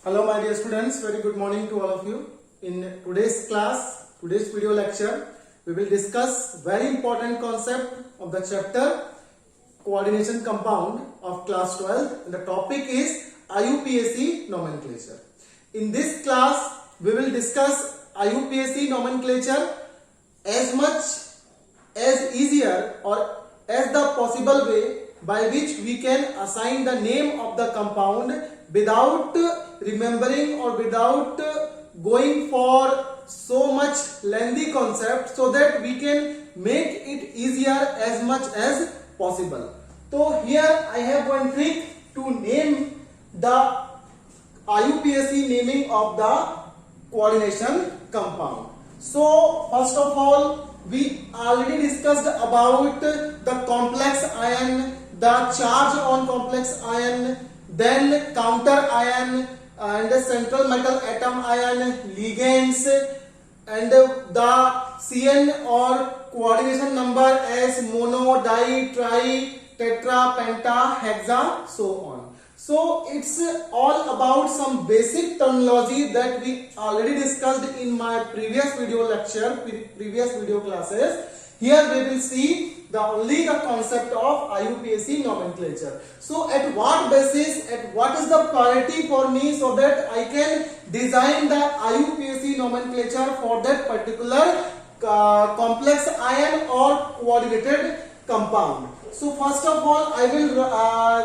Hello my dear students, very good morning to all of you. In today's class, today's video lecture, we will discuss very important concept of the chapter coordination compound of class 12 and the topic is IUPAC nomenclature. In this class, we will discuss IUPAC nomenclature as much as easier or as the possible way by which we can assign the name of the compound without remembering or without going for so much lengthy concept, so that we can make it easier as much as possible. So here I have one trick to name the IUPAC naming of the coordination compound. So first of all, we already discussed about the complex ion, the charge on complex ion, then counter ion and the central metal atom ion, ligands, and the CN or coordination number as mono, di, tri, tetra, penta, hexa, so on. So it's all about some basic terminology that we already discussed in my previous video lecture, previous video classes. Here we will see only the concept of IUPAC nomenclature. So at what basis, at what is the priority for me, so that I can design the IUPAC nomenclature for that particular complex ion or coordinated compound. So first of all, I will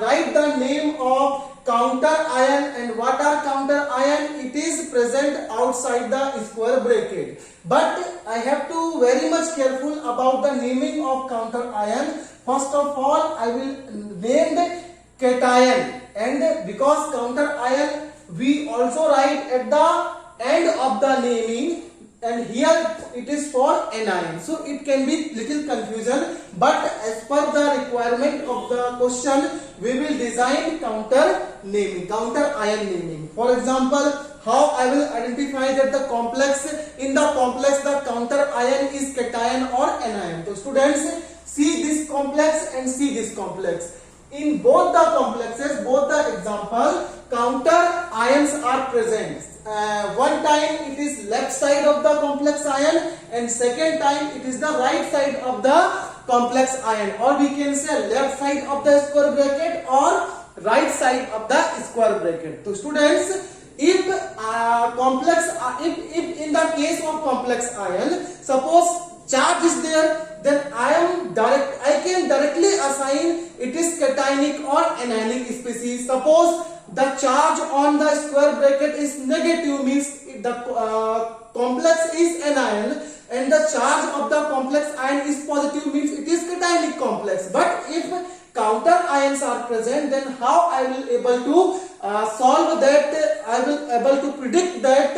write the name of counter ion. And what are counter ion? It is present outside the square bracket. But I have to very much careful about the naming of counter ion. First of all, I will name the cation, and because counter ion we also write at the end of the naming, and here it is for anion, so it can be little confusion, but as per the requirement of the question, we will design counter naming, counter ion naming. For example, how I will identify that the complex, in the complex the counter ion is cation or anion. So students, see this complex and see this complex. In both the complexes, both the example, counter ions are present. One time it is left side of the complex ion, and second time it is the right side of the complex ion, or we can say left side of the square bracket or right side of the square bracket. So students, if in the case of complex ion, suppose charge is there, then I can directly assign it is cationic or anionic species. Suppose the charge on the square bracket is negative, means the complex is anion, and the charge of the complex ion is positive, means it is cationic complex. But if counter ions are present, then how I will able to solve that? I will able to predict that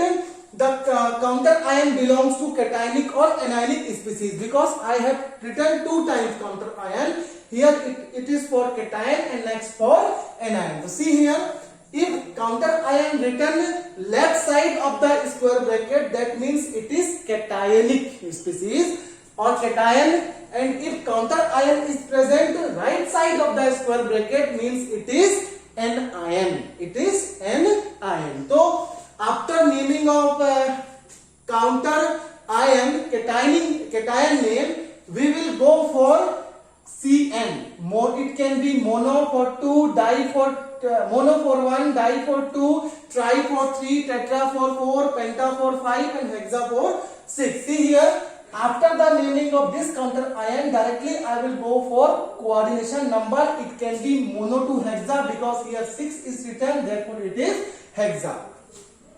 the counter ion belongs to cationic or anionic species, because I have written two times counter ion. Here it is for cation and next for anion. So see here, if counter ion written left side of the square bracket, that means it is cationic species or cation, and if counter ion is present right side of the square bracket, means it is anion. It is anion. So after naming of counter ion, cation name, we will go for CN. It can be mono for 2, di for mono for 1, di for 2, tri for 3, tetra for 4, penta for 5, and hexa for 6. See here, after the naming of this counter ion, directly I will go for coordination number. It can be mono to hexa, because here 6 is written, therefore it is hexa.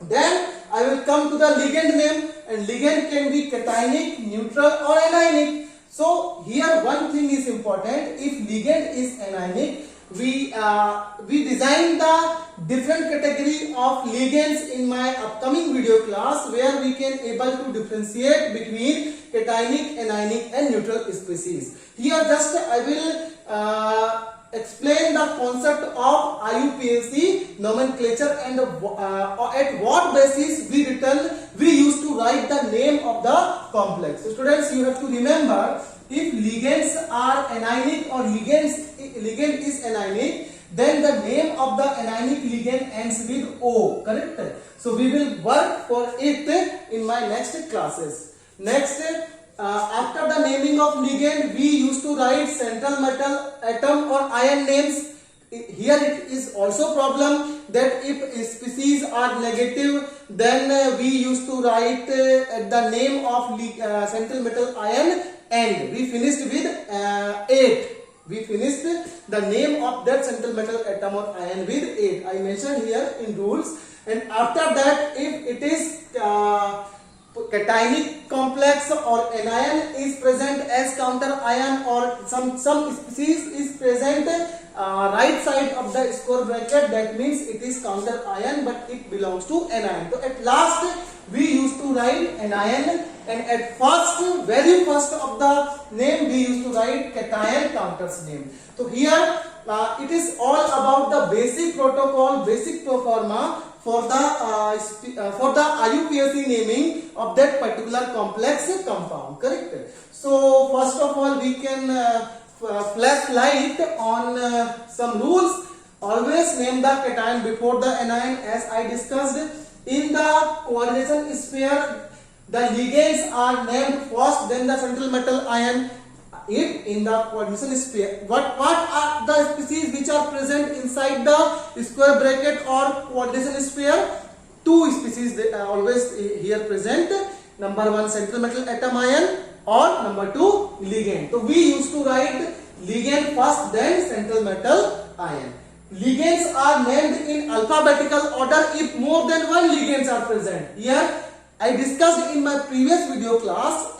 Then I will come to the ligand name, and ligand can be cationic, neutral, or anionic. So here one thing is important. If ligand is anionic, we design the different category of ligands in my upcoming video class, where we can able to differentiate between cationic, anionic, and neutral species. Here just I will explain the concept of IUPAC nomenclature, and at what basis we used to write the name of the complex. So students, you have to remember, if ligands are anionic or ligand is anionic, then the name of the anionic ligand ends with O, correct? So we will work for it in my next classes. Next, after the naming of ligand, we used to write central metal atom or ion names. Here it is also problem that if species are negative, then we used to write the name of central metal ion, and we finished with 8. We finished the name of that central metal atom or ion with 8. I mentioned here in rules. And after that, if it is cationic complex or anion is present as counter ion, or some species is present right side of the square bracket, that means it is counter ion but it belongs to anion. So at last we used to write anion, and at first, very first of the name, we used to write cation counters name. So here it is all about the basic protocol, basic pro forma for the IUPAC naming of that particular complex compound, correct? So first of all, we can flash light on some rules. Always name the cation before the anion, as I discussed. In the coordination sphere, the ligands are named first, then the central metal ion. If in the coordination sphere, what are the species which are present inside the square bracket or coordination sphere? 2 species they are always here present. Number 1, central metal atom ion, or number 2, ligand. So we used to write ligand first, then central metal ion. Ligands are named in alphabetical order if more than 1 ligands are present. Here I discussed in my previous video class,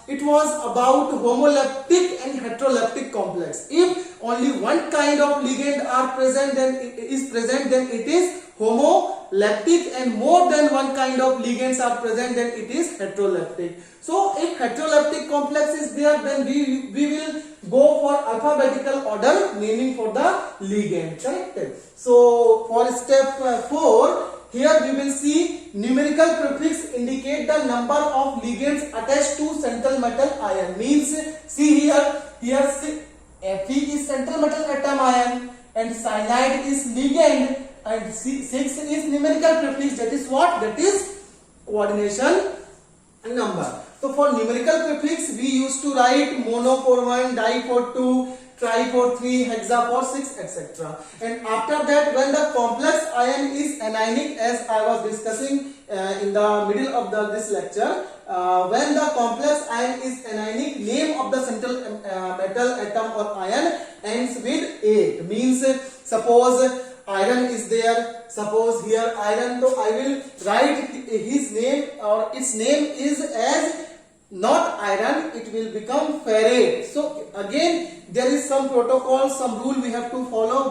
it was about homoleptic and heteroleptic complex. If only one kind of ligand are present, then it is homoleptic, and more than one kind of ligands are present, then it is heteroleptic. So if heteroleptic complex is there, then we will go for alphabetical order naming for the ligand, correct? So for step 4, here we will see numerical prefix indicate the number of ligands attached to central metal ion. Means, see here Fe is central metal atom ion and cyanide is ligand, and 6 is numerical prefix. That is what? That is coordination number. So for numerical prefix, we used to write mono for 1, di for 2, tri for 3, hexa for 6, etc. And after that, when the complex ion is anionic, as I was discussing in the middle of this lecture, when the complex ion is anionic, name of the central metal atom or ion ends with 8. Means, suppose iron is there, suppose here iron, so I will write his name or its name is as not iron, it will become ferrate. So again there is some protocol, some rule we have to follow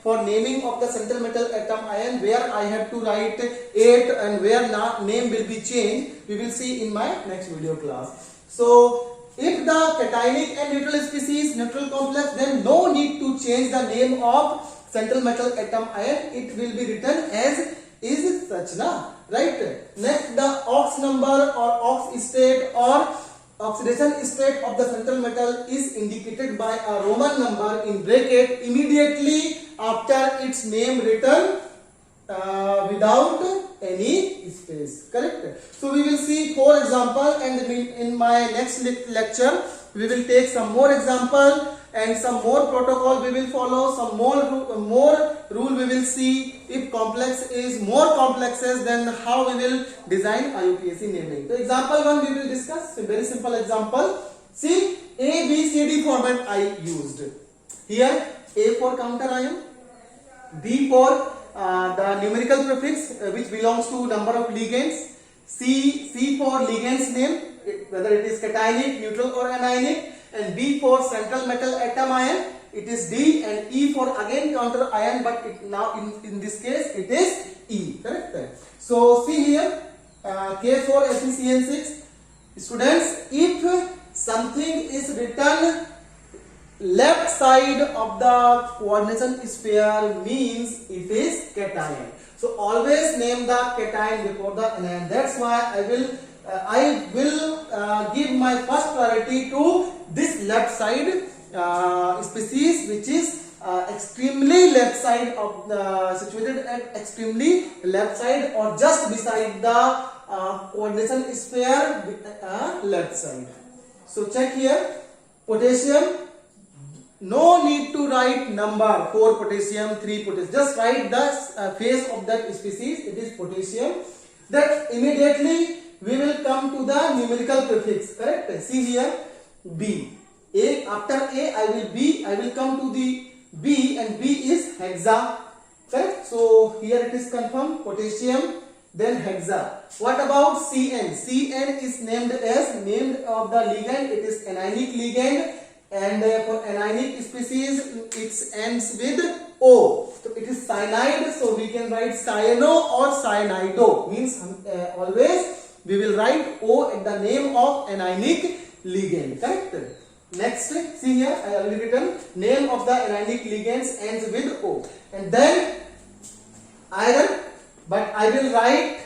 for naming of the central metal atom ion, where I have to write 8 and where name will be changed. We will see in my next video class. So if the cationic and neutral species, neutral complex, then no need to change the name of central metal atom ion. It will be written as is such, na, right? Next, the ox number or ox state or oxidation state of the central metal is indicated by a Roman number in bracket immediately after its name written without any space, correct? So we will see 4 examples, and in my next lecture we will take some more example and some more protocol we will follow, some more rule we will see. If complex is more complexes, then how we will design IUPAC naming. So example 1 we will discuss, a very simple example. See, A, B, C, D format I used. Here A for counter ion, B for the numerical prefix which belongs to number of ligands, C for ligands name, whether it is cationic, neutral or anionic, and B for central metal atom ion, it is D, and E for again counter ion, but now in this case it is E, correct? So see here K for FeCN6. Students, if something is written left side of the coordination sphere, means it is cation. So always name the cation before the anion. That's why I will give my first priority to this left side species, which is extremely left side of the situated at extremely left side or just beside the coordination sphere left side. So check here, potassium. No need to write number 4 potassium, 3 potassium. Just write the phase of that species. It is potassium. That immediately we will come to the numerical prefix. Correct? See here, B. A after A, I will B. I will come to the B, and B is hexa. Correct? So here it is confirmed. Potassium, then hexa. What about Cn? Cn is named as name of the ligand. It is anionic ligand. And for anionic species, it ends with O. So it is cyanide. So we can write cyano or cyanido. Means always we will write O at the name of anionic ligand. Correct? Next, see here, I already written name of the anionic ligands ends with O. And then iron, but I will write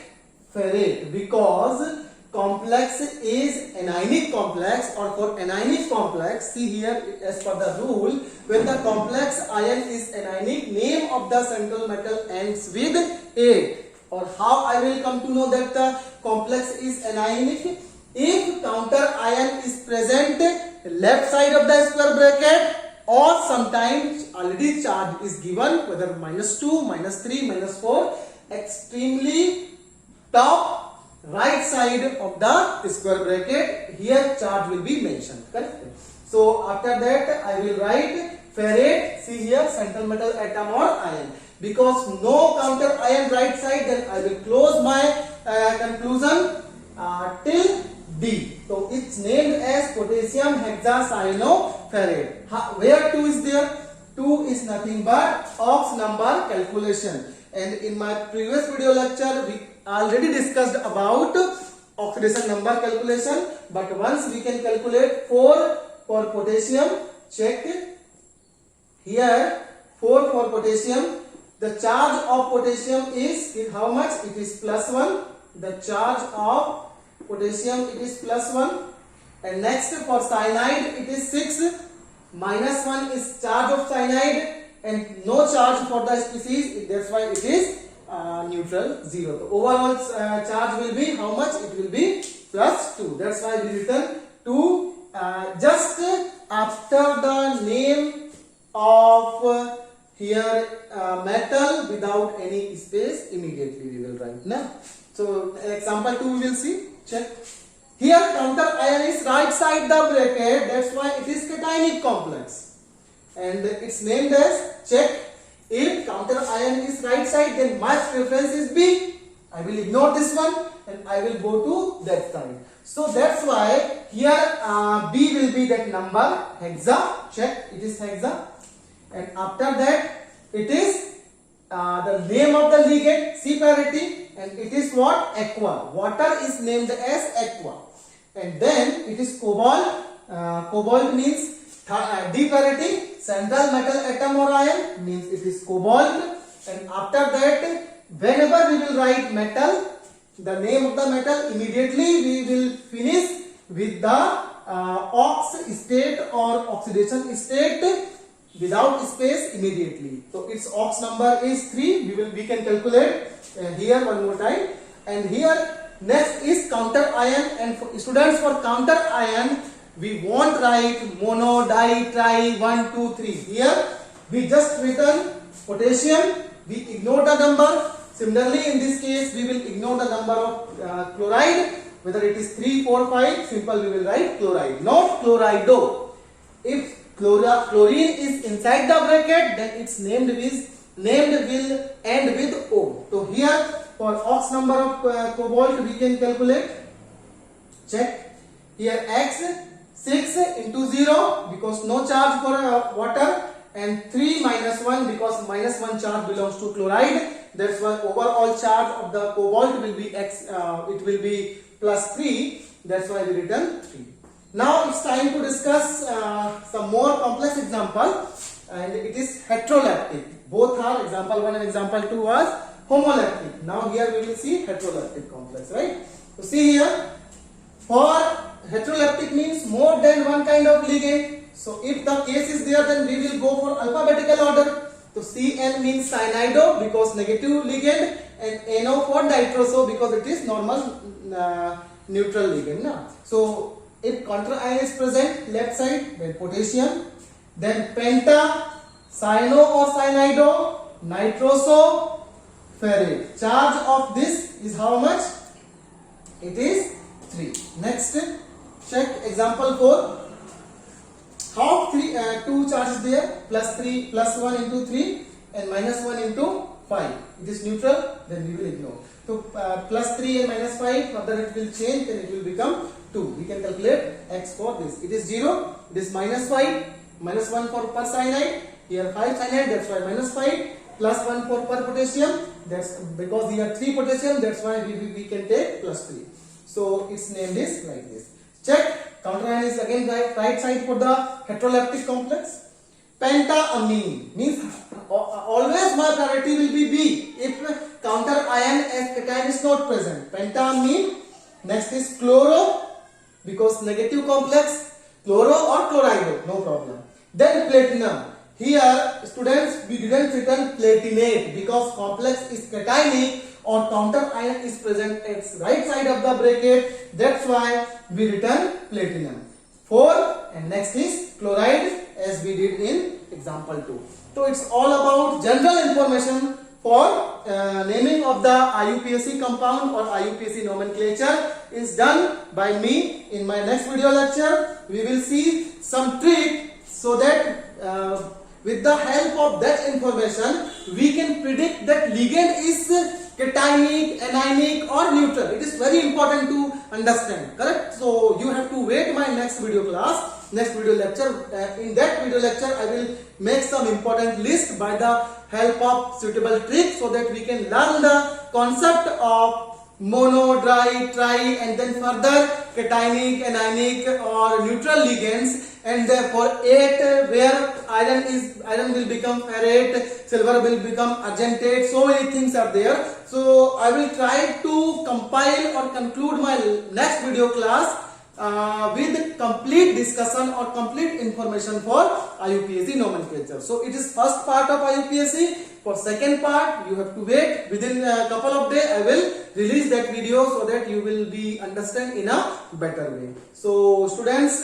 ferrate because complex is anionic complex, or for anionic complex, see here as per the rule, when the complex ion is anionic, name of the central metal ends with A. Or how I will come to know that the complex is anionic? If counter ion is present left side of the square bracket, or sometimes already charge is given, whether -2, -3, -4, extremely top right side of the square bracket, here charge will be mentioned. Correct? So after that I will write ferrate. See here, central metal atom or ion. Because no counter ion right side, then I will close my conclusion till D. So it's named as potassium hexacyanoferrate. Where 2 is there? 2 is nothing but Ox number calculation. And in my previous video lecture, we already discussed about oxidation number calculation. But once we can calculate 4 for potassium, check here, 4 for potassium. The charge of potassium is how much? It is +1. The charge of potassium, it is +1. And next for cyanide, it is 6. -1 is charge of cyanide, and no charge for the species. That's why it is neutral, 0. The overall charge will be how much? It will be +2. That's why we written 2 just after the name of here metal without any space, immediately we will write. Now, so example 2 we will see. Check. Here counter ion is right side the bracket. That's why it is cationic complex. And it's named as, check, if counter ion is right side, then my preference is B. I will ignore this one and I will go to that side. So that's why here B will be that number, hexa. Check, it is hexa. And after that, it is the name of the ligand, C parity, and it is what? Aqua. Water is named as aqua. And then it is cobalt. Cobalt means D parity, central metal atom or ion, means it is cobalt. And after that, whenever we will write metal, the name of the metal, immediately we will finish with the ox state or oxidation state without space immediately. So its ox number is 3. We can calculate here one more time. And here next is counter ion, and for students, for counter ion we won't write mono, di, tri, 1, 2, 3. Here we just written potassium, we ignore the number. Similarly in this case we will ignore the number of chloride, whether it is 3, 4, 5, simple we will write chloride, not chlorido. If chlorine is inside the bracket, then its named will end with O. So here for ox number of cobalt we can calculate. Check here, X 6 into 0 because no charge for water, and 3 minus 1 because -1 charge belongs to chloride. That's why overall charge of the cobalt will be X. It will be +3. That's why we written 3. Now it's time to discuss some more complex example, and it is heterolactic. Both are example 1 and example 2 was homolactic. Now here we will see heterolactic complex, right? So see here, for heterolactic means more than one kind of ligand. So if the case is there, then we will go for alphabetical order. So CN means cyanido because negative ligand, and NO for nitroso because it is normal neutral ligand. Na? So if counter ion is present left side, then potassium, then penta, cyano or cyanido, nitroso, ferrate. Charge of this is how much? It is 3. Next, check example 4. How 2 charges there? Plus 3, plus 1 into 3 and minus 1 into 5. It is neutral, then we will ignore. So plus 3 and minus 5, further it will change, then it will become 2. We can calculate x for this. It is 0, it is minus 5, minus 1 for per cyanide. Here 5 cyanide, that's why minus 5, plus 1 for per potassium. That's because here 3 potassium, that's why we can take plus 3. So its name is like this. Check. Counter ion is again right side for the heterolactic complex. Pentaamine means always my priority will be B if counter ion as cation is not present. Pentaamine. Next is chloro because negative complex, chloro or chlorido, no problem. Then platinum. Here students, we didn't written platinate because complex is cationic or counter ion is present at right side of the bracket. That's why we written platinum. 4 and next is chloride as we did in example 2. So it's all about general information for naming of the IUPAC compound or IUPAC nomenclature is done by me. In my next video lecture, we will see some trick so that with the help of that information, we can predict that ligand is cationic, anionic or neutral. It is very important to understand, correct? So you have to wait my next video class, next video lecture. In that video lecture, I will make some important list by the help of suitable tricks so that we can learn the concept of mono, dry, tri and then further cationic, anionic or neutral ligands. And for 8 where iron will become ferrate, silver will become argentate, so many things are there. So I will try to compile or conclude my next video class with complete discussion or complete information for IUPAC nomenclature. So it is first part of IUPAC. For second part, you have to wait. Within a couple of days, I will release that video so that you will be understand in a better way. So students,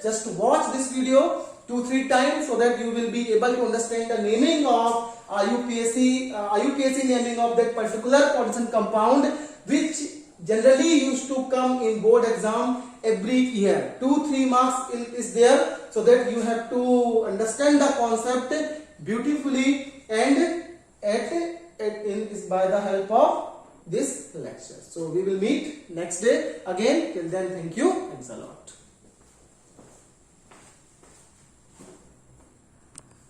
just watch this video 2-3 times so that you will be able to understand the naming of IUPAC naming of that particular poison compound, which generally used to come in board exam every year. 2-3 marks is there, so that you have to understand the concept beautifully and is by the help of this lecture. So we will meet next day again. Till then, thank you. Thanks a lot.